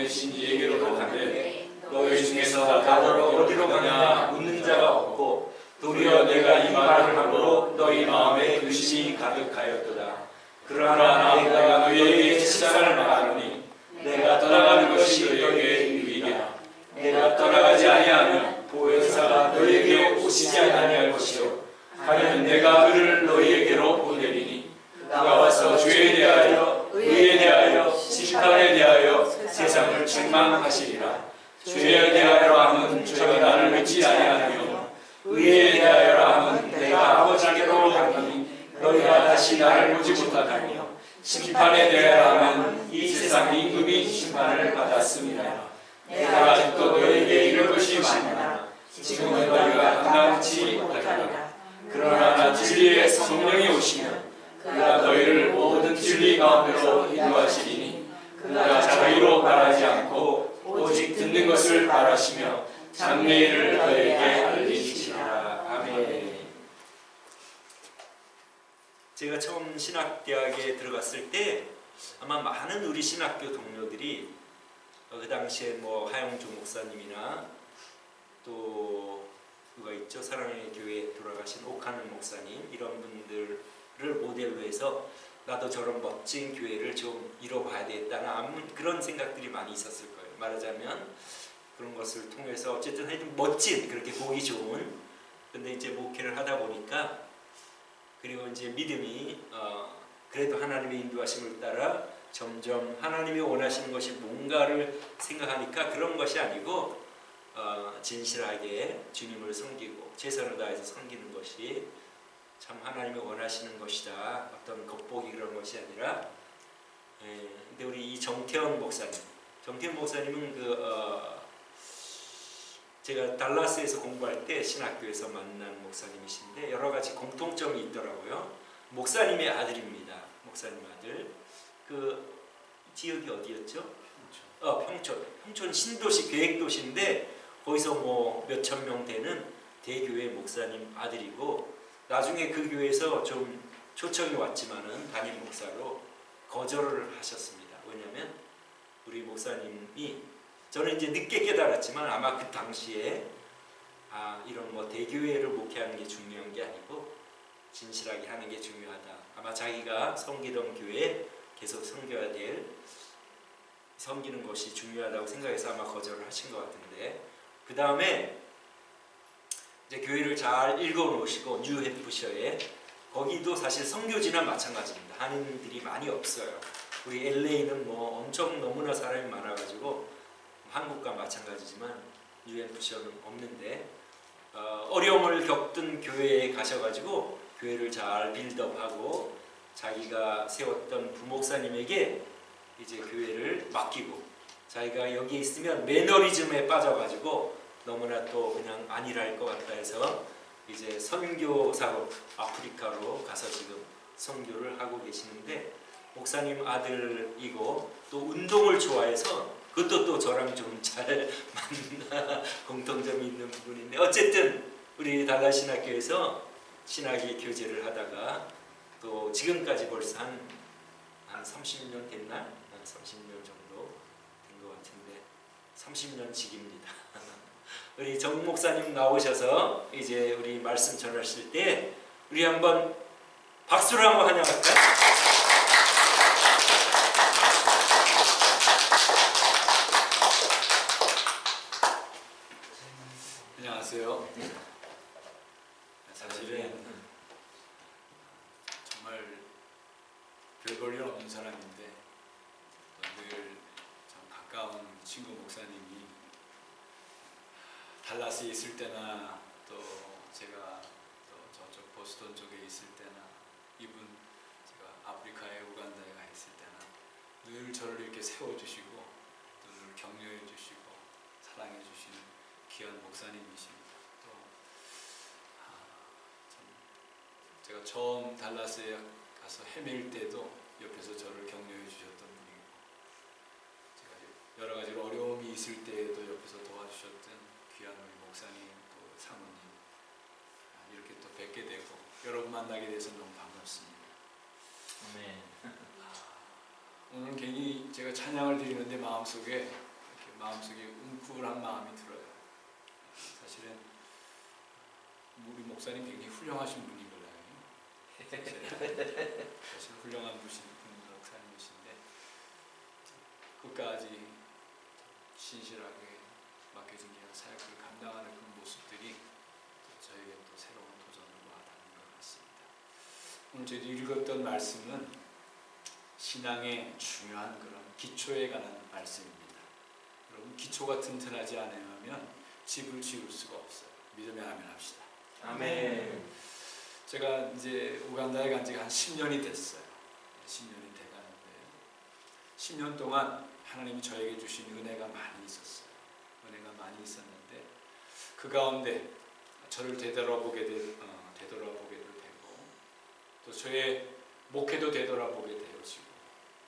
보내신 이에게로 가는데 너희 중에서 나더러 어디로 가느냐 묻는 자가 없고 도리어 내가 이 말을 함으로 너희 마음에 의심이 가득하였도다. 그러나 내가 너희에게 실상을 말하노니 내가 떠나가는 것이 너희에게 유익이라. 내가 떠나가지 아니하면 보혜사가 너희에게 오시지 아니할 것이요 하면 내가 그를 너희에게로 보내리니 그가 와서 죄에 대하여 의에 대하여 심판에 대하여 세상을 책망하시리라. 죄에 대하여 하면 저가 나를 믿지 아니하며 의에 대하여 하면 내가 아버지께로 가니 너희가 다시 나를 보지 못하다며 심판에 대하여 하면 이 세상 임금이 심판을 받았습니다. 내가 아직도 너희에게 이럴 것이 많으나 지금은 너희가 감당치 못하리라. 그러나 진리의 성령이 오시면 그가 너희를 모든 진리 가운데로 인도하시리니 그가 자기로 말하지 않고 오직 듣는 것을 말하시며 장래일을 너희에게 알리시리라. 아멘. 제가 처음 신학대학에 들어갔을 때 아마 많은 우리 신학교 동료들이 그 당시에 뭐 하영조 목사님이나 또 누가 있죠? 사랑의 교회 돌아가신 옥하는 목사님 이런 분들을 모델로 해서 나도 저런 멋진 교회를 좀 이뤄봐야 되겠다는 그런 생각들이 많이 있었을 거예요. 말하자면 그런 것을 통해서 어쨌든 하여튼 멋진 그렇게 보기 좋은 근데 이제 목회를 하다 보니까 그리고 이제 믿음이 그래도 하나님의 인도하심을 따라 점점 하나님이 원하시는 것이 뭔가를 생각하니까 그런 것이 아니고 진실하게 주님을 섬기고 최선을 다해서 섬기는 것이 참 하나님이 원하시는 것이다. 어떤 겉보기 그런 것이 아니라 근데 우리 이 정태원 목사님은 제가 달라스에서 공부할 때 신학교에서 만난 목사님이신데 여러 가지 공통점이 있더라고요. 목사님의 아들입니다. 목사님 아들. 그 지역이 어디였죠? 평촌 신도시 계획도시인데 거기서 뭐 몇천 명 되는 대교회 목사님 아들이고 나중에 그 교회에서 좀 초청이 왔지만은 담임 목사로 거절을 하셨습니다. 왜냐하면 우리 목사님이 저는 이제 늦게 깨달았지만 아마 그 당시에 이런 뭐 대교회를 목회하는 게 중요한 게 아니고 진실하게 하는 게 중요하다. 아마 자기가 섬기던 교회에 계속 섬겨야 될 섬기는 것이 중요하다고 생각해서 아마 거절을 하신 것 같은데 그 다음에 이제 교회를 잘 읽어놓으시고 뉴햄프셔에 거기도 사실 선교지나 마찬가지입니다. 한인들이 많이 없어요. 우리 LA는 뭐 엄청 너무나 사람이 많아가지고 한국과 마찬가지지만 뉴햄프셔는 없는데 어려움을 겪던 교회에 가셔가지고 교회를 잘 빌드업하고 자기가 세웠던 부목사님에게 이제 교회를 맡기고 자기가 여기 있으면 매너리즘에 빠져가지고 너무나 또 그냥 안일할 것 같다 해서 이제 선교사로 아프리카로 가서 지금 선교를 하고 계시는데 목사님 아들이고 또 운동을 좋아해서 그것도 또 저랑 좀 잘 맞나 공통점이 있는 부분인데 어쨌든 우리 달라신학교에서 신학의 교제를 하다가 또 지금까지 벌써 한 30년 됐나? 한 30년 정도 된 것 같은데 30년 직입니다. 우리 정 목사님 나오셔서 이제 우리 말씀 전하실 때 우리 한번 박수로 한번 환영할까요? 안녕하세요. 사실은 정말 별 볼 일 없는 사람인데 늘 참 가까운 친구 목사님이 달라스에 있을 때나 또 제가 또 저쪽 보스턴 쪽에 있을 때나 이분 제가 아프리카에 우간다에 가 있을 때나 늘 저를 이렇게 세워주시고 또 늘 격려해 주시고 사랑해 주시는 귀한 목사님이십니다. 또 제가 처음 달라스에 가서 헤맬 때도 옆에서 저를 격려해 주셨던 분이고 제가 여러 가지로 어려움이 있을 때에도 옆에서 도와주셨던 귀한 우리 목사님 또 사모님 이렇게 또 뵙게 되고 여러분 만나게 돼서 너무 반갑습니다. 네. 오늘 괜히 제가 찬양을 드리는데 마음속에 마음속에 웅크한 마음이 들어요. 사실은 우리 목사님 굉장히 훌륭하신 분이거든요. 사실 훌륭한 목사님이신데 끝까지 신실하게 맡겨진 사역을 감당하는 그 모습들이 저에게 또 새로운 도전으로 와닿는 것 같습니다. 오늘 저희들이 읽었던 말씀은 신앙의 중요한 그런 기초에 관한 말씀입니다. 여러분, 기초가 튼튼하지 않으면 집을 지을 수가 없어요. 믿으면 아멘 합시다. 아멘. 제가 이제 우간다에 간 지가 한 10년이 됐어요. 10년이 돼가는데 10년 동안 하나님이 저에게 주신 은혜가 많이 있었어요. 은혜가 많이 있었는데 그 가운데 저를 되돌아보게 되고 또 저의 목회도 되돌아보게 되어지고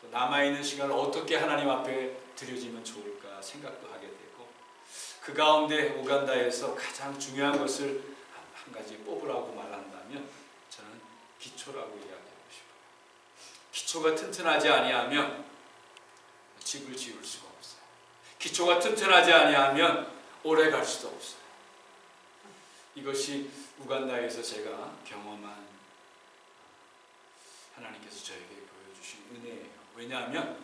또 남아있는 시간을 어떻게 하나님 앞에 드려지면 좋을까 생각도 하게 되고 그 가운데 우간다에서 가장 중요한 것을 한 가지 뽑으라고 말한다면 저는 기초라고 이야기하고 싶어요. 기초가 튼튼하지 아니하면 집을 지을 수가 없어요. 기초가 튼튼하지 아니하면 오래 갈 수도 없어요. 이것이 우간다에서 제가 경험한 하나님께서 저에게 보여주신 은혜예요. 왜냐하면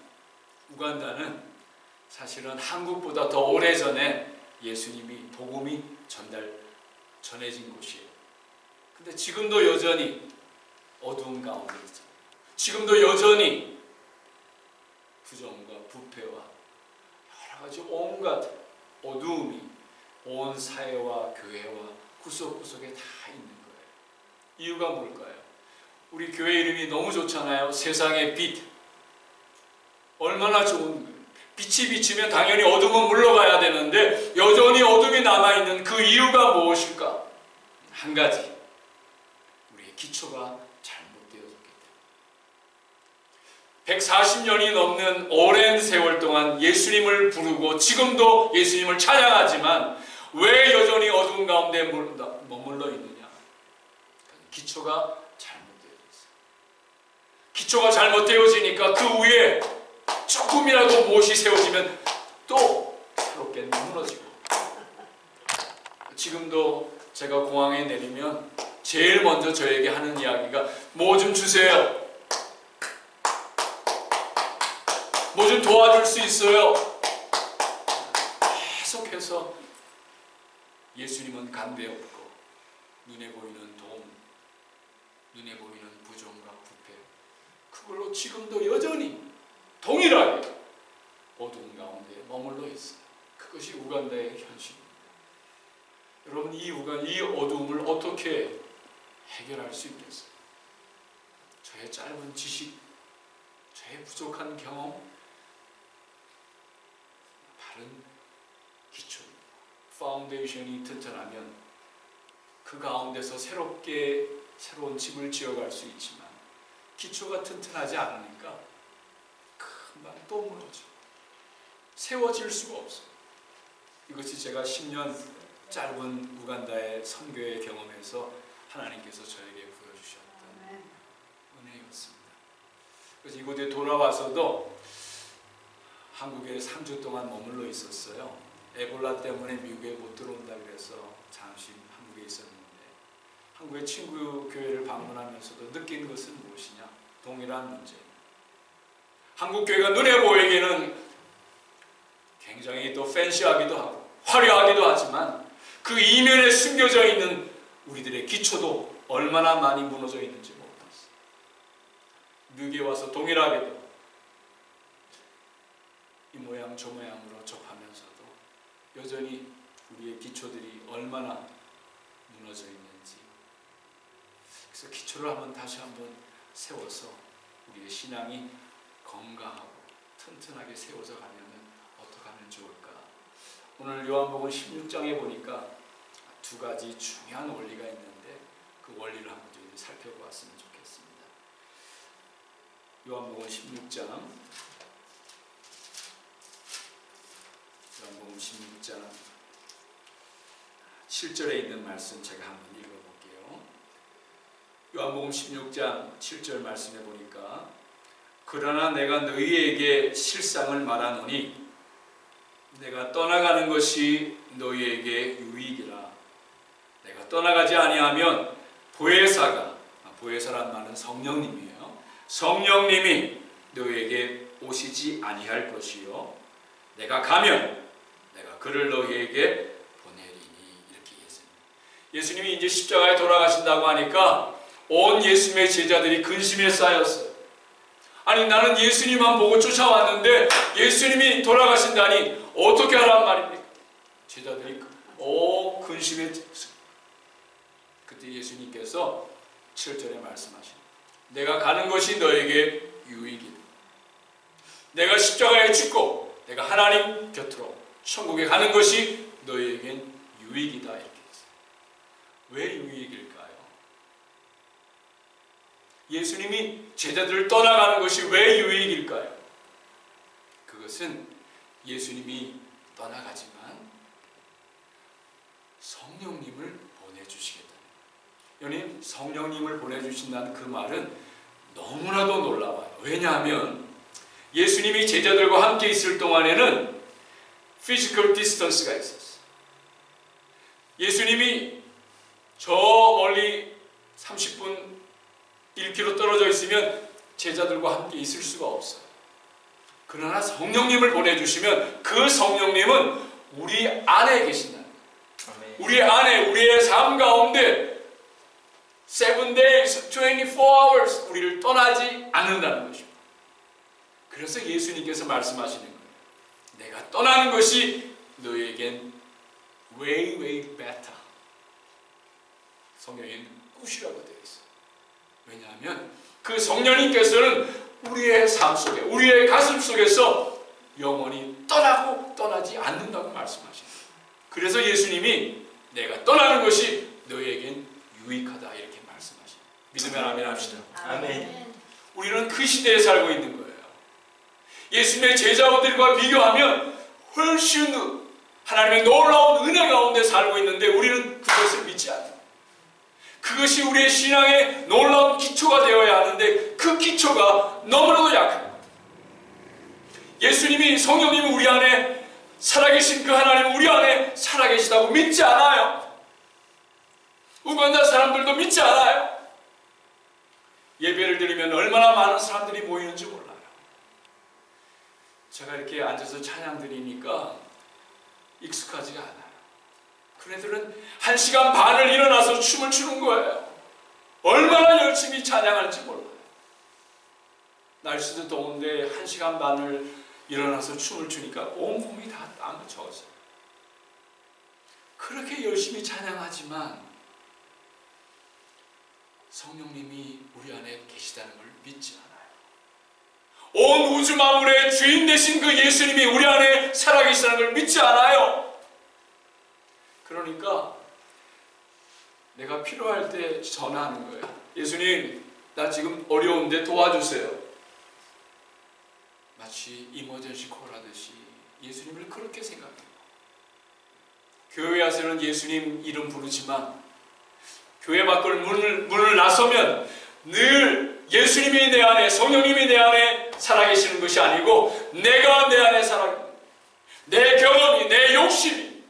우간다는 사실은 한국보다 더 오래전에 예수님이 복음이 전해진 곳이에요. 근데 지금도 여전히 어두운 가운데 있잖아요. 지금도 여전히 부정과 부패와 여러 가지 온갖 어두움이 온 사회와 교회와 구석구석에 다 있는 거예요. 이유가 뭘까요? 우리 교회 이름이 너무 좋잖아요. 세상의 빛. 얼마나 좋은 거예요. 빛이 비치면 당연히 어둠은 물러가야 되는데 여전히 어둠이 남아있는 그 이유가 무엇일까? 한 가지. 우리의 기초가 잘못되어졌기 때문에 140년이 넘는 오랜 세월 동안 예수님을 부르고 지금도 예수님을 찬양하지만 왜 여전히 어두운 가운데 머물러 있느냐? 기초가 잘못되어져 있어요. 기초가 잘못되어지니까 그 위에 조금이라도 무엇이 세워지면 또 새롭게 무너지고 지금도 제가 공항에 내리면 제일 먼저 저에게 하는 이야기가 뭐 좀 주세요. 뭐 좀 도와줄 수 있어요. 계속해서 예수님은 간대 없고 눈에 보이는 돈, 눈에 보이는 부정과 부패 그걸로 지금도 여전히 동일하게 어두운 가운데 머물러 있어요. 그것이 우간다의 현실입니다. 여러분 이 어두움을 어떻게 해결할 수 있겠어요? 저의 짧은 지식, 저의 부족한 경험, 바른 기초입니다. 파운데이션이 튼튼하면 그 가운데서 새로운 집을 지어갈 수 있지만 기초가 튼튼하지 않으니까 금방 또 무너지고 세워질 수가 없어요. 이것이 제가 10년 짧은 우간다의 선교의 경험에서 하나님께서 저에게 보여주셨던 은혜였습니다. 그래서 이곳에 돌아와서도 한국에 3주 동안 머물러 있었어요. 에볼라 때문에 미국에 못 들어온다 그래서 잠시 한국에 있었는데 한국의 친구 교회를 방문하면서도 느낀 것은 무엇이냐? 동일한 문제입니다. 한국 교회가 눈에 보이기는 굉장히 또 팬시하기도 하고 화려하기도 하지만 그 이면에 숨겨져 있는 우리들의 기초도 얼마나 많이 무너져 있는지 모르겠어요. 미국에 와서 동일하게도 이 모양 저 모양으로 접하면서도 여전히 우리의 기초들이 얼마나 무너져 있는지 그래서 기초를 다시 한번 세워서 우리의 신앙이 건강하고 튼튼하게 세워져 가려면 어떻게 하면 좋을까? 오늘 요한복음 16장에 보니까 두 가지 중요한 원리가 있는데 그 원리를 한번 좀 살펴보았으면 좋겠습니다. 요한복음 16장 7절에 있는 말씀 제가 한번 읽어볼게요. 요한복음 16장 7절 말씀에 보니까 그러나 내가 너희에게 실상을 말하노니 내가 떠나가는 것이 너희에게 유익이라. 내가 떠나가지 아니하면 보혜사란 말은 성령님이에요. 성령님이 너희에게 오시지 아니할 것이요. 내가 가면 내가 그를 너희에게 보내리니. 이렇게 얘기했습니다. 예수님이 이제 십자가에 돌아가신다고 하니까 온 예수님의 제자들이 근심에 쌓였어요. 아니 나는 예수님만 보고 쫓아왔는데 예수님이 돌아가신다니 어떻게 하란 말입니까? 제자들이 근심에 그때 예수님께서 7절에 말씀하십니다. 내가 가는 것이 너에게 유익이다. 내가 십자가에 죽고 내가 하나님 곁으로 천국에 가는 것이 너에겐 유익이다. 이렇게 했어요. 왜 유익일까요? 예수님이 제자들을 떠나가는 것이 왜 유익일까요? 그것은 예수님이 떠나가지만 성령님을 보내주시겠다. 여러분, 성령님을 보내주신다는 그 말은 너무나도 놀라워요. 왜냐하면 예수님이 제자들과 함께 있을 동안에는 physical distance가 있었어요. 예수님이 저 멀리 30분 1km 떨어져 있으면 제자들과 함께 있을 수가 없어요. 그러나 성령님을 보내주시면 그 성령님은 우리 안에 계신다는 거예요. 우리 안에, 우리의 삶 가운데 7 days, 24 hours 우리를 떠나지 않는다는 것입니다. 그래서 예수님께서 말씀하시는 거예요. 내가 떠나는 것이 너에겐 way better. 성경에는 굿이라고 되어 있어요. 왜냐하면 그 성령님께서는 우리의 삶 속에, 우리의 가슴 속에서 영원히 떠나지 않는다고 말씀하십니다. 그래서 예수님이 내가 떠나는 것이 너에겐 유익하다 이렇게 말씀하십니다. 믿으면 아멘 합시다. 아멘. 우리는 그 시대에 살고 있는 거예요. 예수님의 제자들과 비교하면 훨씬 하나님의 놀라운 은혜 가운데 살고 있는데 우리는 그것을 믿지 않아요. 그것이 우리의 신앙의 놀라운 기초가 되어야 하는데 그 기초가 너무나도 약합니다. 예수님이, 성령님이 우리 안에 살아계신 그 하나님 우리 안에 살아계시다고 믿지 않아요. 우간다 사람들도 믿지 않아요. 예배를 드리면 얼마나 많은 사람들이 모이는지 몰라요. 제가 이렇게 앉아서 찬양 드리니까 익숙하지가 않아요. 그네들은 1시간 반을 일어나서 춤을 추는 거예요. 얼마나 열심히 찬양할지 몰라요. 날씨도 더운데 1시간 반을 일어나서 춤을 추니까 온몸이 다 땀을 젖어요. 그렇게 열심히 찬양하지만 성령님이 우리 안에 계시다는 걸 믿지 않아요. 온 우주 만물의 주인 되신 그 예수님이 우리 안에 살아계시다는 걸 믿지 않아요. 그러니까 내가 필요할 때 전화하는 거예요. 예수님, 나 지금 어려운데 도와주세요. 마치 이머전시 콜 하듯이 예수님을 그렇게 생각해요. 교회 와서는 예수님 이름 부르지만 교회 밖을 문을 나서면 늘 예수님이 내 안에, 성령님이 내 안에 살아계시는 것이 아니고 내가 내 안에 내 경험이, 내 욕심이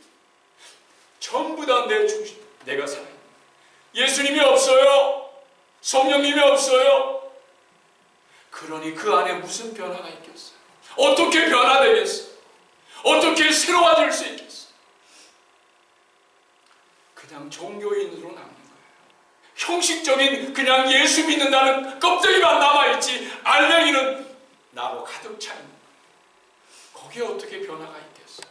전부 다 내 중심, 내가 살아요. 예수님이 없어요. 성령님이 없어요. 그러니 그 안에 무슨 변화가 있겠어요? 어떻게 변화되겠어요? 어떻게 새로워질 수 있겠어요? 그냥 종교인으로 남는 거예요. 형식적인 그냥 예수 믿는다는 껍데기만 남아있지 알맹이는 나로 가득 차 있는 거예요. 거기에 어떻게 변화가 있겠어요?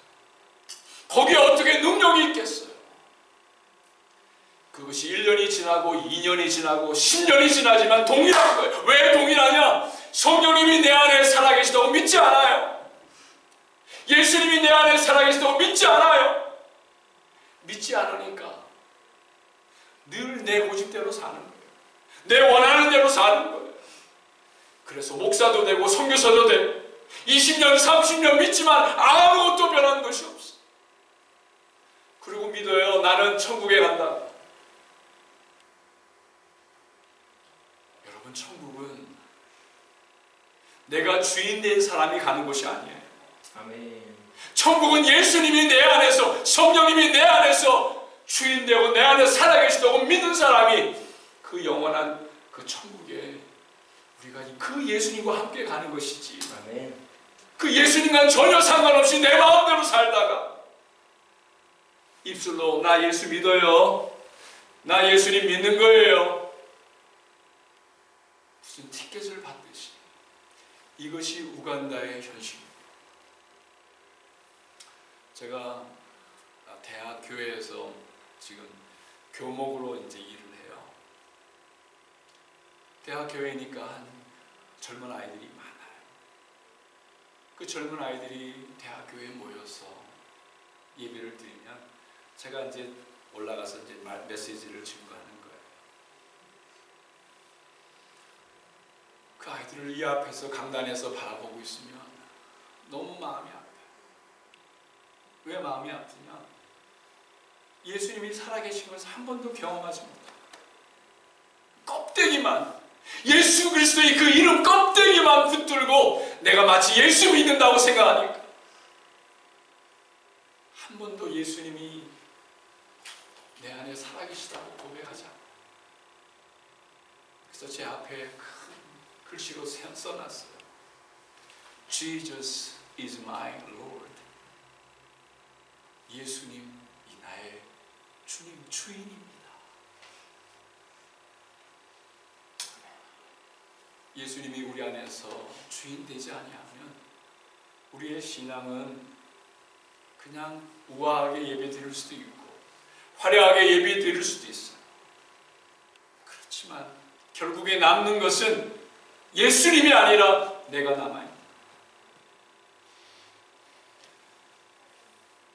거기에 어떻게 능력이 있겠어요? 그것이 1년이 지나고 2년이 지나고 10년이 지나지만 동일한 거예요. 왜 동일하냐? 성령님이 내 안에 살아계시다고 믿지 않아요. 예수님이 내 안에 살아계시다고 믿지 않아요. 믿지 않으니까 늘 내 고집대로 사는 거예요. 내 원하는 대로 사는 거예요. 그래서 목사도 되고 선교사도 되고 20년 30년 믿지만 아무것도 변한 것이 없어. 그리고 믿어요. 나는 천국에 간다. 여러분, 천국은 내가 주인 된 사람이 가는 곳이 아니에요. 아멘. 천국은 예수님이 내 안에서, 성령님이 내 안에서 주인되고 내 안에 살아계시다고 믿는 사람이 그 영원한 그 천국에 우리가 그 예수님과 함께 가는 것이지. 아멘. 그 예수님과는 전혀 상관없이 내 마음대로 살다가 입술로 나 예수 믿어요, 나 예수님 믿는 거예요, 무슨 티켓을 받듯이. 이것이 우간다의 현실입니다. 제가 대학 교회에서 지금 교목으로 이제 일을 해요. 대학 교회니까 한 젊은 아이들이 많아요. 그 젊은 아이들이 대학 교회에 모여서 예배를 드리면 제가 이제 올라가서 이제 메시지를 증거하는 거예요. 그 아이들을 이 앞에서 강단에서 바라보고 있으면 너무 마음이 아파요. 왜 마음이 아프냐? 예수님이 살아계신 것을 한 번도 경험하지 못해요. 껍데기만, 예수 그리스도의 그 이름 껍데기만 붙들고 내가 마치 예수 믿는다고 생각하니까 한 번도 예수님이 내 안에 살아계시다고 고백하지 않아요. 그래서 제 앞에 큰 글씨로 써놨어요. Jesus is my Lord. 예수님이 나의 주님, 주인입니다. 예수님이 우리 안에서 주인 되지 아니하면 우리의 신앙은 그냥 우아하게 예배 드릴 수도 있고 화려하게 예배 드릴 수도 있어요. 그렇지만 결국에 남는 것은 예수님이 아니라 내가 남아있는.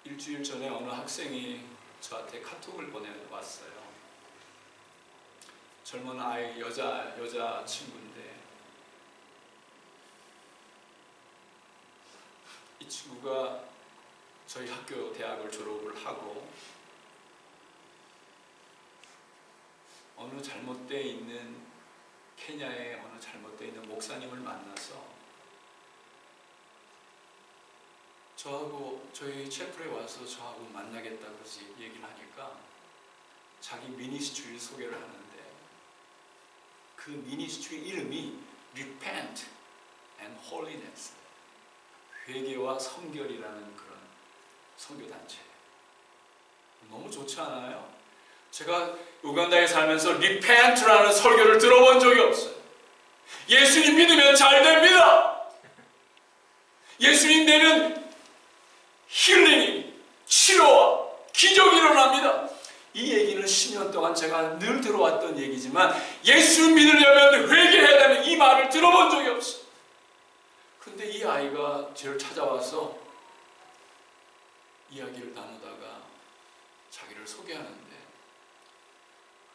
일주일 전에 어느 학생이 저한테 카톡을 보내왔어요. 젊은 아이, 여자 친구인데 이 친구가 저희 학교 대학을 졸업을 하고 어느 잘못되어 있는 케냐의 어느 잘못되어 있는 목사님을 만나서 저하고 저희 채플에 와서 저하고 만나겠다고 얘기를 하니까 자기 미니스트리를 소개를 하는데 그 미니스트리 이름이 Repent and Holiness, 회개와 성결이라는 그런 선교단체예요. 너무 좋지 않아요? 제가 우간다에 살면서 Repent라는 설교를 들어본 적이 없어요. 예수님 믿으면 잘 됩니다. 예수님 되면 힐링이, 치료와 기적이 일어납니다. 이 얘기는 10년 동안 제가 늘 들어왔던 얘기지만 예수 믿으려면 회개해야 되는 이 말을 들어본 적이 없어요. 근데 이 아이가 저를 찾아와서 이야기를 나누다가 자기를 소개하는데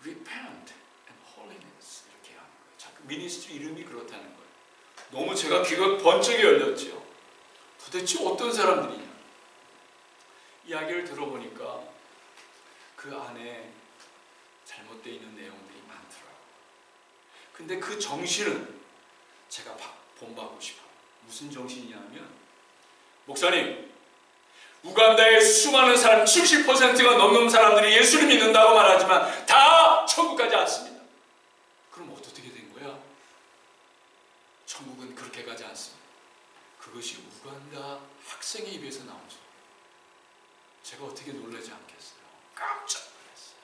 Repent and Holiness 이렇게 하는 거예요. 자, 그 미니스트리 이름이 그렇다는 거예요. 너무 제가 귀가 번쩍이 열렸죠. 도대체 어떤 사람들이냐. 이야기를 들어보니까 그 안에 잘못되어 있는 내용들이 많더라고요. 근데 그 정신은 제가 본받고 싶어요. 무슨 정신이냐면, 목사님, 우간다의 수많은 사람, 70%가 넘는 사람들이 예수를 믿는다고 말하지만 다 천국 가지 않습니다. 그럼 어떻게 된 거야? 천국은 그렇게 가지 않습니다. 그것이 우간다 학생의 입에서 나온 소리. 제가 어떻게 놀라지 않겠어요? 깜짝 놀랐어요.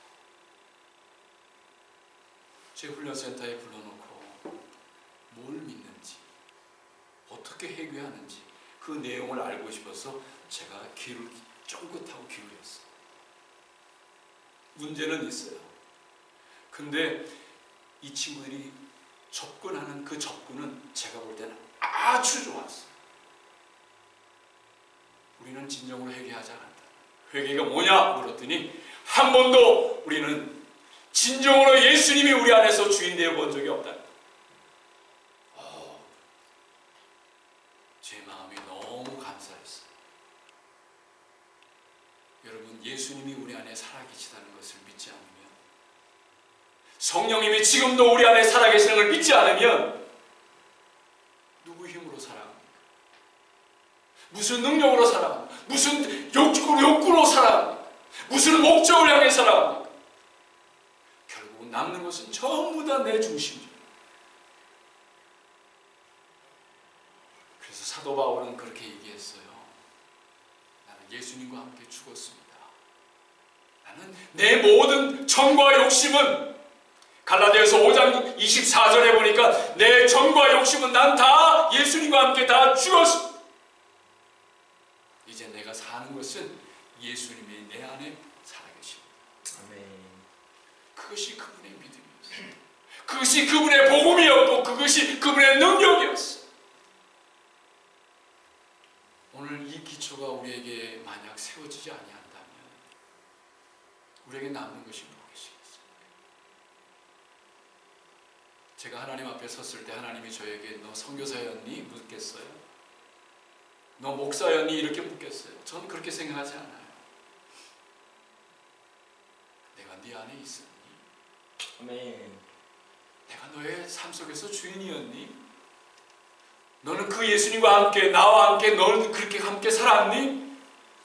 제 훈련센터에 불러놓고 뭘 믿는지, 어떻게 회개하는지 그 내용을 알고 싶어서 제가 귀를 쫑긋하고 기울였어요. 문제는 있어요. 근데 이 친구들이 접근하는 그 접근은 제가 볼 때는 아주 좋았어요. 우리는 진정으로 회개하지 않았다. 회개가 뭐냐 물었더니 한 번도 우리는 진정으로 예수님이 우리 안에서 주인 되어 본 적이 없다. 제 마음이 너무 감사했어요. 여러분, 예수님이 우리 안에 살아계시다는 것을 믿지 않으면, 성령님이 지금도 우리 안에 살아계시는 걸 믿지 않으면 누구 힘으로 살아갑니까? 무슨 능력으로 살아갑니까? 무슨 욕구로 살아갑니까? 무슨 목적을 향해 살아갑니까? 결국 남는 것은 전부 다 내 중심이에요. 그래서 사도 바울은 그렇게 얘기했어요. 나는 예수님과 함께 죽었습니다. 나는 내 모든 정과 욕심은, 갈라디아서 5장 24절에 보니까 내 정과 욕심은 난 다 예수님과 함께 다 죽었습니다. 이제 내가 사는 것은 예수님이 내 안에 살아계십니다. 아멘. 그것이 그분의 믿음이었어요. 그것이 그분의 복음이었고 그것이 그분의 능력이었어요. 오늘 이 기초가 우리에게 만약 세워지지 아니한다면 우리에게 남는 것이 무엇이겠습니까? 제가 하나님 앞에 섰을 때 하나님이 저에게 너 선교사였니? 묻겠어요? 너 목사였니? 이렇게 묻겠어요? 저는 그렇게 생각하지 않아요. 내가 네 안에 있었니? 아멘. 내가 너의 삶 속에서 주인이었니? 너는 그 예수님과 함께, 나와 함께, 너는 그렇게 함께 살았니?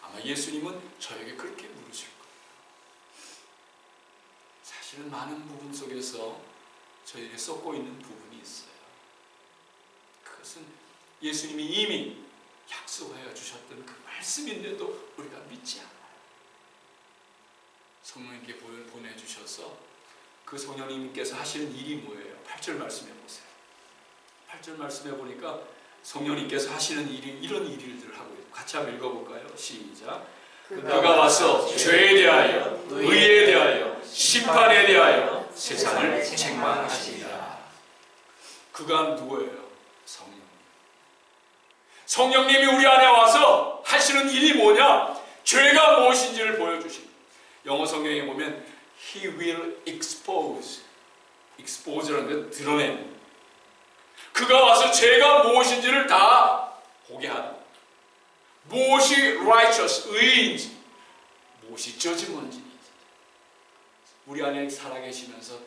아마 예수님은 저에게 그렇게 물으실 거예요. 사실은 많은 부분 속에서 저에게 쏟고 있는 부분이 있어요. 그것은 예수님이 이미 약속하여 주셨던 그 말씀인데도 우리가 믿지 않아요. 성령님께 보내주셔서 그 성령님께서 하시는 일이 뭐예요? 8절 말씀해 보세요. 8절 말씀해 보니까 성령님께서 하시는 일이 이런 일들을 하고 있어요. 같이 한번 읽어볼까요? 시작. 그가 와서 죄에 대하여, 의에 대하여, 심판에 대하여 세상을 책망하시리라. 그가 누구예요? 성령. 성령님이 우리 안에 와서 하시는 일이 뭐냐? 죄가 무엇인지를 보여주십니다. 영어 성경에 보면 He will expose. expose라는 건 드러내는. 그가 와서 죄가 무엇인지를 다 보게 하는. 무엇이 righteous, 의인지, 무엇이 judgment인지. 우리 안에 살아계시면서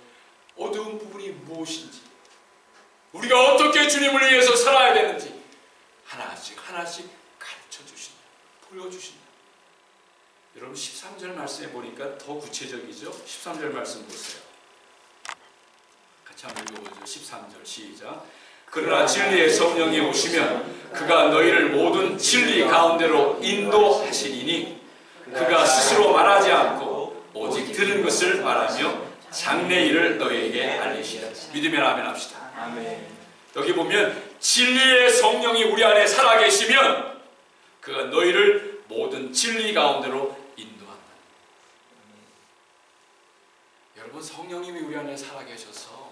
어두운 부분이 무엇인지, 우리가 어떻게 주님을 위해서 살아야 되는지 하나씩 하나씩 가르쳐 주신다. 보여주신다. 여러분 13절 말씀에 보니까 더 구체적이죠? 13절 말씀 보세요. 같이 한번 읽어보죠. 13절 시작. 그러나 진리의 성령이 오시면 그가 너희를 모든 진리 가운데로 인도하시리니 그가 스스로 말하지 않고 오직 들은 것을 말하며 장래 일을 너희에게 알리시리라. 믿으면 아멘 합시다. 아멘. 여기 보면 진리의 성령이 우리 안에 살아계시면 그가 너희를 모든 진리 가운데로 인도한다. 여러분 성령님이 우리 안에 살아계셔서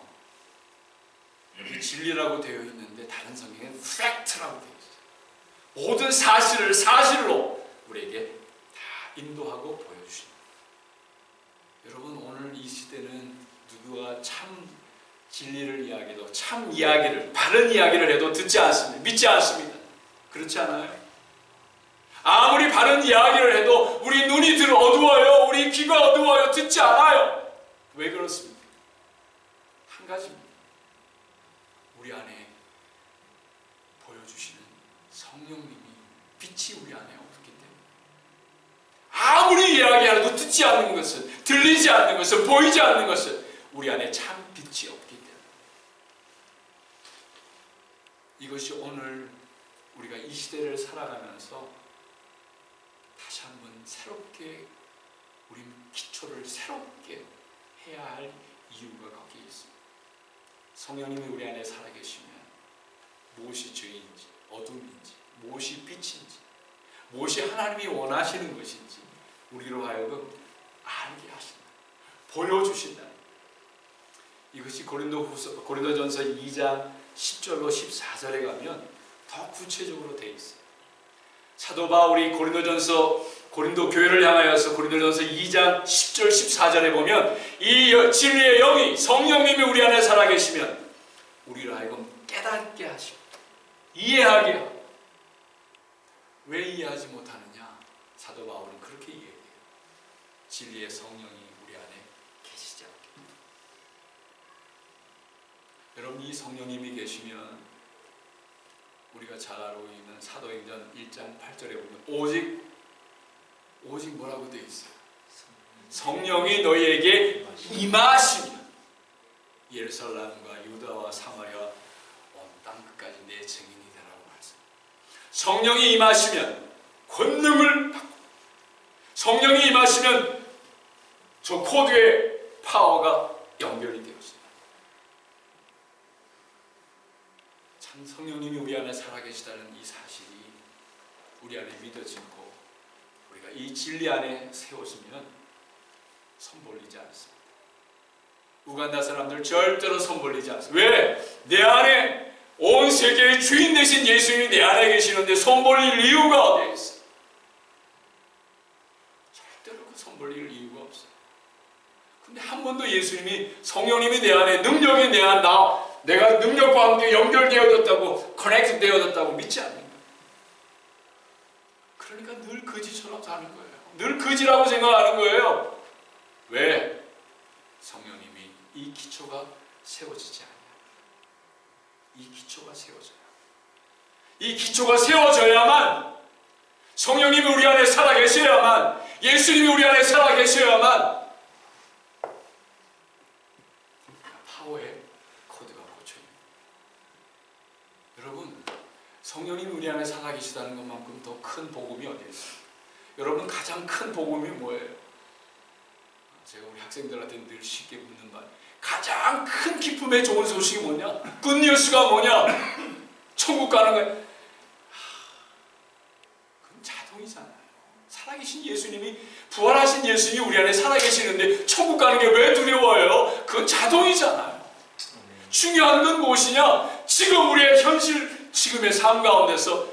여기 진리라고 되어 있는데 다른 성경에는 fact라고 되어 있어요. 모든 사실을 사실로 우리에게 다 인도하고 보여주십니다. 여러분 오늘 이 시대는 누구가 참 진리를 이야기해도 참 이야기를 바른 이야기를 해도 듣지 않습니다. 믿지 않습니다. 그렇지 않아요? 아무리 바른 이야기를 해도 우리 눈이 어두워요. 우리 귀가 어두워요. 듣지 않아요. 왜 그렇습니까? 한 가지입니다. 우리 안에 보여주시는 성령님이 빛이 우리 안에 없기 때문에 아무리 이야기하려도 듣지 않는 것은, 들리지 않는 것은, 보이지 않는 것은 우리 안에 참 빛이 없기 때문에 이것이 오늘 우리가 이 시대를 살아가면서 다시 한번 새롭게 우리 기초를 새롭게 해야 할 이유가 거기에 있습니다. 성령님이 우리 안에 살아계시면 무엇이 죄인지, 어둠인지, 무엇이 빛인지, 무엇이 하나님이 원하시는 것인지 우리로 하여금 알게 하신다. 보여주신다. 이것이 고린도전서 2장 10절로 14절에 가면 더 구체적으로 되어 있어요. 사도 바울이 고린도 교회를 향하여서 고린도전서 2장 10절 14절에 보면 이 진리의 영이 성령님이 우리 안에 살아계시면 우리를 하여금 깨닫게 하시고 이해하게 하고. 왜 이해하지 못하느냐? 사도 바울은 그렇게 얘기해요. 진리의 성령이 우리 안에 계시지 않기 때문에. 여러분 이 성령님이 계시면 우리가 잘 알고 있는 사도행전 1장 8절에 보면 오직 오직 뭐라고 되어 있어요? 성령이 너희에게 임하시면 예루살렘과 유다와 사마리아 온 땅 끝까지 내 증인이 되라고 말씀. 성령이 임하시면 권능을 받고, 성령이 임하시면 저 코드의 파워가 연결이 되었어요. 참 성령님이 우리 안에 살아계시다는 이 사실이 우리 안에 믿어지고 우리가 이 진리 안에 세워지면 손 벌리지 않습니다. 우간다 사람들 절대로 손 벌리지 않습니다. 왜? 내 안에 온 세계의 주인 되신 예수님이 내 안에 계시는데 손 벌릴 이유가 어디에 있어요? 절대로 그 손 벌릴 이유가 없어요. 근데 한 번도 예수님이 성령님이 내 안에 능력이 내 안에 내가 능력과 함께 연결되어졌다고 커넥트 되어졌다고 믿지 않는다. 그러니까 늘 거지처럼 사는 거예요. 늘 거지라고 생각하는 거예요. 왜? 성령님이 이 기초가 세워지지 않아요. 이 기초가 세워져요. 이 기초가 세워져야만 성령님이 우리 안에 살아계셔야만 예수님이 우리 안에 살아계셔야만 파워의 코드가 고쳐요. 여러분, 성령님이 우리 안에 살아계시다는 것만큼 더 큰 복음이 어디 있어요? 여러분, 가장 큰 복음이 뭐예요? 제가 우리 학생들한테 늘 쉽게 묻는 말, 가장 큰 기쁨의 좋은 소식이 뭐냐? 굿뉴스가 뭐냐? 천국 가는 거예요. 그건 자동이잖아요. 살아계신 예수님이, 부활하신 예수님이 우리 안에 살아계시는데 천국 가는 게 왜 두려워요? 그건 자동이잖아요. 중요한 건 무엇이냐? 지금 우리의 현실, 지금의 삶 가운데서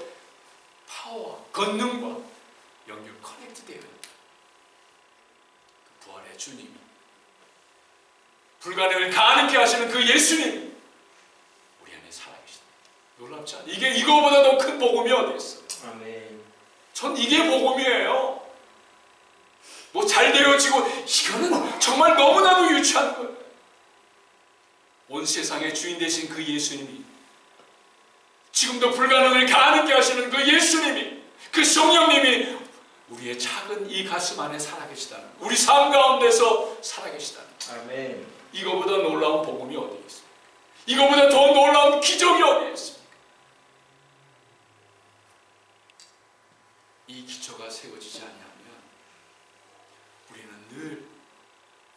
파워와 권능과 연결 커넥트되어요. 그 부활의 주님이, 불가능을 가능케 하시는 그 예수님, 우리 안에 살아계시다. 놀랍지 않아요? 이거보다 더 큰 복음이 어디 있어? 아멘. 전 이게 복음이에요. 뭐 잘 되어지고 이거는 정말 너무나도 유치한 거예요. 온 세상의 주인 되신 그 예수님이, 지금도 불가능을 가능케 하시는 그 예수님이, 그 성령님이 우리의 작은 이 가슴 안에 살아계시다는, 우리 삶 가운데서 살아계시다는, 아멘. 이거보다 놀라운 복음이 어디에 있습니까? 이거보다 더 놀라운 기적이 어디에 있습니까? 이 기초가 세워지지 않으면 우리는 늘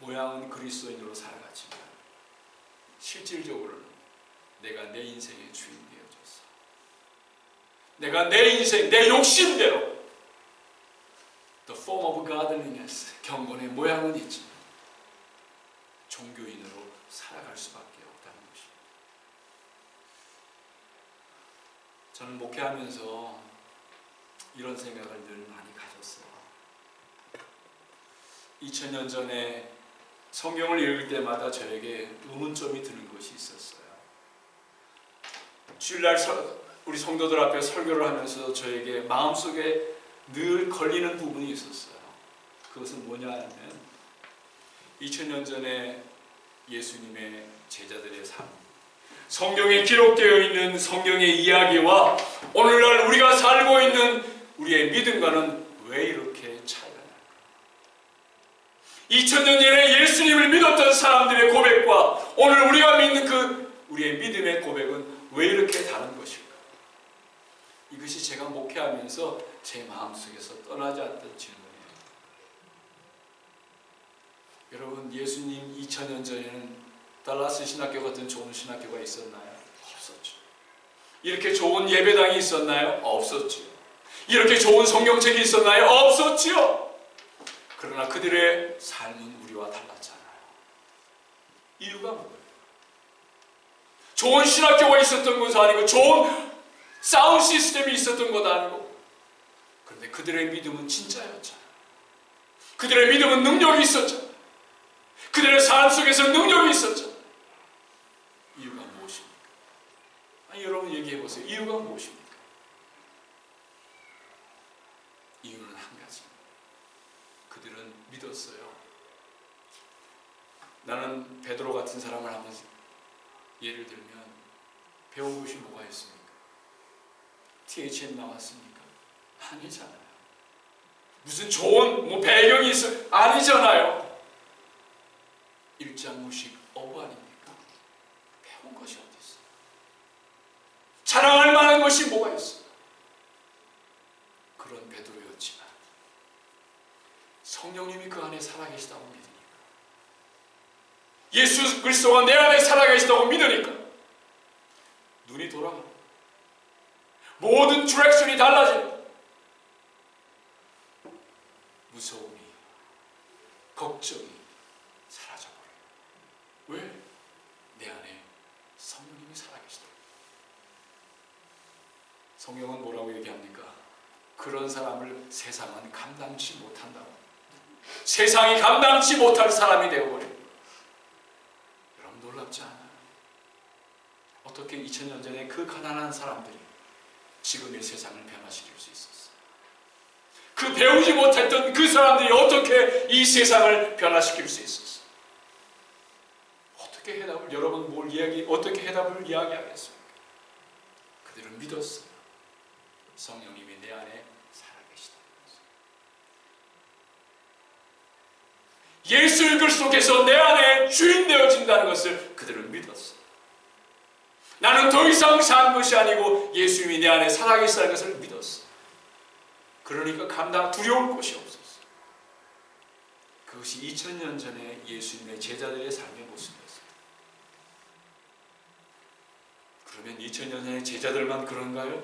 모양은 그리스도인으로 살아갔지만 실질적으로는 내가 내 인생의 주인 되어졌어. 내가 내 인생, 내 욕심대로 The form of godliness, 경건의 모양은 있지만 종교인으로 살아갈 수밖에 없다는 것입니다. 저는 목회하면서 이런 생각을 늘 많이 가졌어요. 2000년 전에 성경을 읽을 때마다 저에게 의문점이 드는 것이 있었어요. 주일날 우리 성도들 앞에 설교를 하면서 저에게 마음속에 늘 걸리는 부분이 있었어요. 그것은 뭐냐 하면 2000년 전에 예수님의 제자들의 삶, 성경에 기록되어 있는 성경의 이야기와 오늘날 우리가 살고 있는 우리의 믿음과는 왜 이렇게 차이가 날까? 2000년 전에 예수님을 믿었던 사람들의 고백과 오늘 우리가 믿는 그 우리의 믿음의 고백은 왜 이렇게 다른 것일까? 이것이 제가 목회하면서 제 마음속에서 떠나지 않던 질문이에요. 여러분, 예수님 2000년 전에는 달라스 신학교 같은 좋은 신학교가 있었나요? 없었죠. 이렇게 좋은 예배당이 있었나요? 없었죠. 이렇게 좋은 성경책이 있었나요? 없었지요. 그러나 그들의 삶은 우리와 달랐잖아요. 이유가 뭐예요? 좋은 신학교가 있었던 것도 아니고 좋은 사운드 시스템이 있었던 것도 아니고, 그런데 그들의 믿음은 진짜였잖아요. 그들의 믿음은 능력이 있었잖아요. 그들의 삶 속에서 능력이 있었잖아요. 이유가 무엇입니까? 아니, 여러분 얘기해 보세요. 이유가 무엇입니까? 이유는 한 가지입니다. 그들은 믿었어요. 나는 베드로 같은 사람을 한번 예를 들면 배운 것이 뭐가 있습니까? THM 나왔습니까? 아니잖아요. 무슨 좋은 배경이 있어 아니잖아요. 일장무식 어부 아닙니까? 배운 것이 어디 있어? 자랑할 만한 것이 뭐가 있어? 그런 베드로였지만 성령님이 그 안에 살아계시다고 믿으니까, 예수 그리스도가 내 안에 살아계시다고 믿으니까 눈이 돌아가. 모든 디렉션이 달라지는, 무서움이, 걱정이 사라져버려요. 왜? 내 안에 성령님이 살아계시다. 성경은 뭐라고 얘기합니까? 그런 사람을 세상은 감당치 못한다고. 세상이 감당치 못할 사람이 되어버려요. 여러분 놀랍지 않아요? 어떻게 2000년 전에 그 가난한 사람들이 지금의 세상을 변화시킬 수 있었어요? 그 배우지 못했던 그 사람들이 어떻게 이 세상을 변화시킬 수 있었어요? 어떻게 해답을, 여러분 어떻게 해답을 이야기하겠습니까? 그들은 믿었어요. 성령님이 내 안에 살아계시다. 예수 그리스도께서 내 안에 주인 되어진다는 것을 그들은 믿었어요. 나는 더 이상 산 것이 아니고 예수님이 내 안에 살아계시다는 것을 믿었어. 그러니까 두려울 것이 없었어. 그것이 2000년 전에 예수님의 제자들의 삶의 모습이었어요. 그러면 2000년 전에 제자들만 그런가요?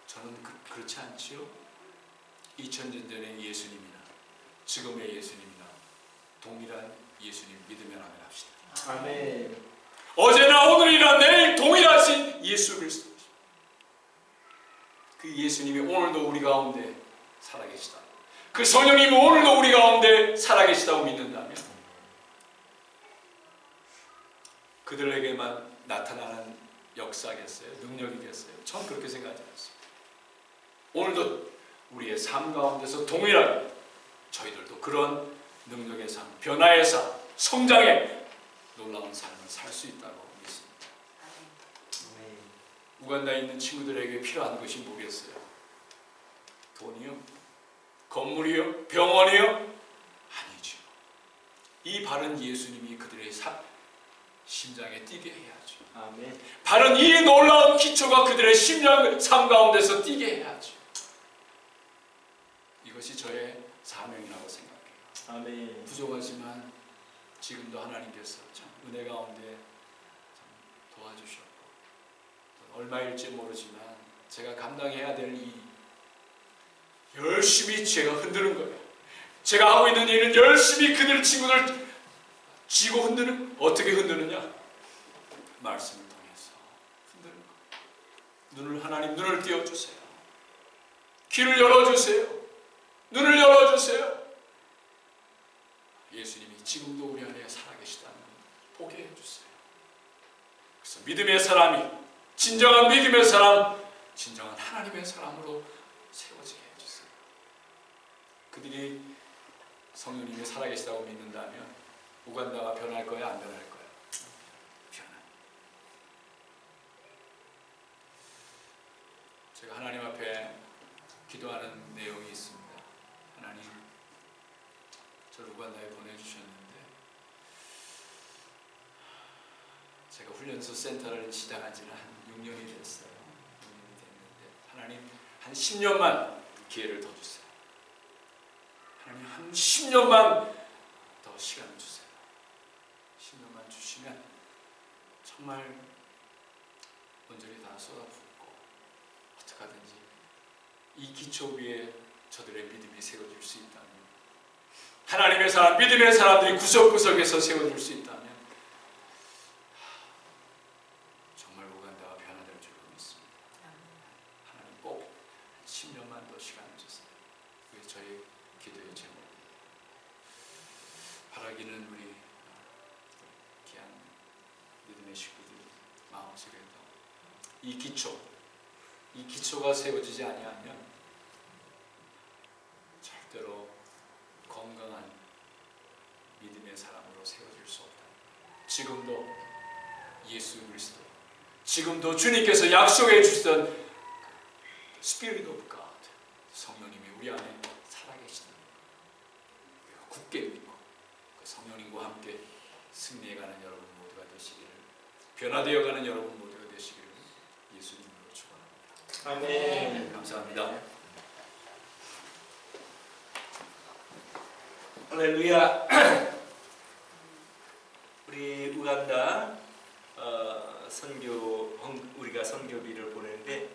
저는 그렇지 않지요. 2000년 전에 예수님이나 지금의 예수님이나 동일한 예수님 믿으면 아멘 합시다. 아멘. 어제나 오늘이나 내일 동일하신 예수 그리스도, 그 예수님이 오늘도 우리 가운데 살아계시다. 그 성령님이 오늘도 우리 가운데 살아계시다고 믿는다면 그들에게만 나타나는 역사겠어요? 능력이겠어요? 전 그렇게 생각하지 않습니다. 오늘도 우리의 삶 가운데서 동일하게 저희들도 그런 능력의 삶, 변화의 삶, 성장의 놀라운 삶을 살 수 있다고 믿습니다. 우간다에 있는 친구들에게 필요한 것이 뭐겠어요? 돈이요? 건물이요? 병원이요? 아니죠. 이 바른 예수님이 그들의 심장에 뛰게 해야죠. 아멘. 바른 이 놀라운 기초가 그들의 삶 가운데서 뛰게 해야죠. 이것이 저의 사명이라고 생각해요. 아멘. 부족하지만 지금도 하나님께서 참 은혜 가운데 참 도와주셨고, 얼마일지 모르지만 제가 감당해야 될 이 열심히 제가 흔드는 거예요. 제가 하고 있는 일은 열심히 그들 친구들 쥐고 흔드는, 어떻게 흔드느냐? 말씀을 통해서 흔드는 거예요. 하나님 눈을 띄워주세요. 귀를 열어주세요. 눈을 열어주세요. 예수님이 지금도 우리 안에 살아계시다는 보게 해주세요. 그래서 믿음의 사람이, 진정한 믿음의 사람, 진정한 하나님의 사람으로 세워지게 해주세요. 그들이 성령님이 살아계시다고 믿는다면 우간다가 변할 거야, 안 변할 거야? 변할. 제가 하나님 앞에 기도하는 내용이 있습니다. 하나님, 저를 우간다에 보내주셨는데 제가 훈련소 센터를 시작한 지는 한 6년이 됐어요. 6년이 됐는데 하나님 한 10년만 기회를 더 주세요. 하나님 한 10년만 더 시간을 주세요. 10년만 주시면 정말 온전히 다 쏟아붓고 어떻게 하든지 이 기초 위에 저들의 믿음이 세워질 수 있다면, 하나님의 사람, 믿음의 사람들이 구석구석에서 세워질 수 있다면 정말 우간다가 변화될 줄 믿습니다. 하나님 꼭 10년만 더 시간을 주세요. 그게 저희 기도의 제목입니다. 바라기는 우리 귀한 믿음의 식구들 마음속에도 이 기초가 세워지지 아니하면 절대로 건강한 믿음의 사람으로 세워질 수 없다. 지금도 예수 그리스도, 지금도 주님께서 약속해 주시던 Spirit of God, 성령님이 우리 안에 승리해가는 여러분 모두가 되시기를, 변화되어가는 여러분 모두가 되시기를 예수님으로 축원합니다. 아멘. 감사합니다. 할렐루야. 우리 우간다 우리가 선교비를 보내는데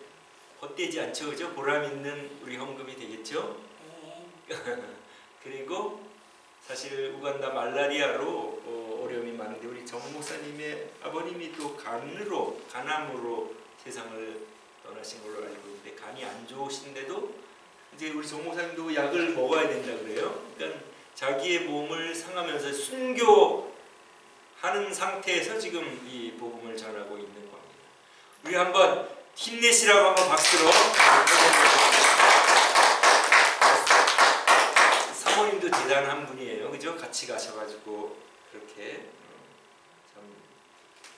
헛되지 않죠, 그죠? 보람 있는 우리 헌금이 되겠죠? 그리고 사실 우간다 말라리아로 어려움이 많은데 우리 정 목사님의 아버님이 또 간암으로 세상을 떠나신 걸로 알고 있는데 간이 안 좋으신데도 이제 우리 정 목사님도 약을 먹어야 된다 그래요. 그러니까 자기의 몸을 상하면서 순교하는 상태에서 지금 이 복음을 전하고 있는 겁니다. 우리 한번 힘내시라고 한번 박수로. 사모님도 대단한 분이에요, 그죠? 같이 가셔가지고 그렇게 참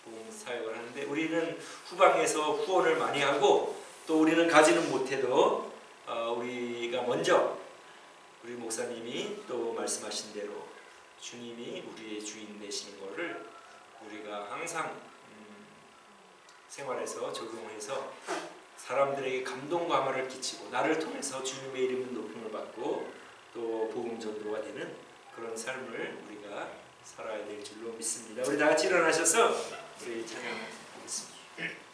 복음 사역을 하는데 우리는 후방에서 후원을 많이 하고 또 우리는 가지는 못해도 우리가 먼저 우리 목사님이 또 말씀하신 대로 주님이 우리의 주인 되시는 것을 우리가 항상 생활에서 적용해서 사람들에게 감동과 감화를 끼치고 나를 통해서 주님의 이름을 높임을 받고 또 복음 전도가 되는 그런 삶을 우리가 살아야 될 줄로 믿습니다. 우리 다 같이 일어나셔서 우리 찬양하겠습니다.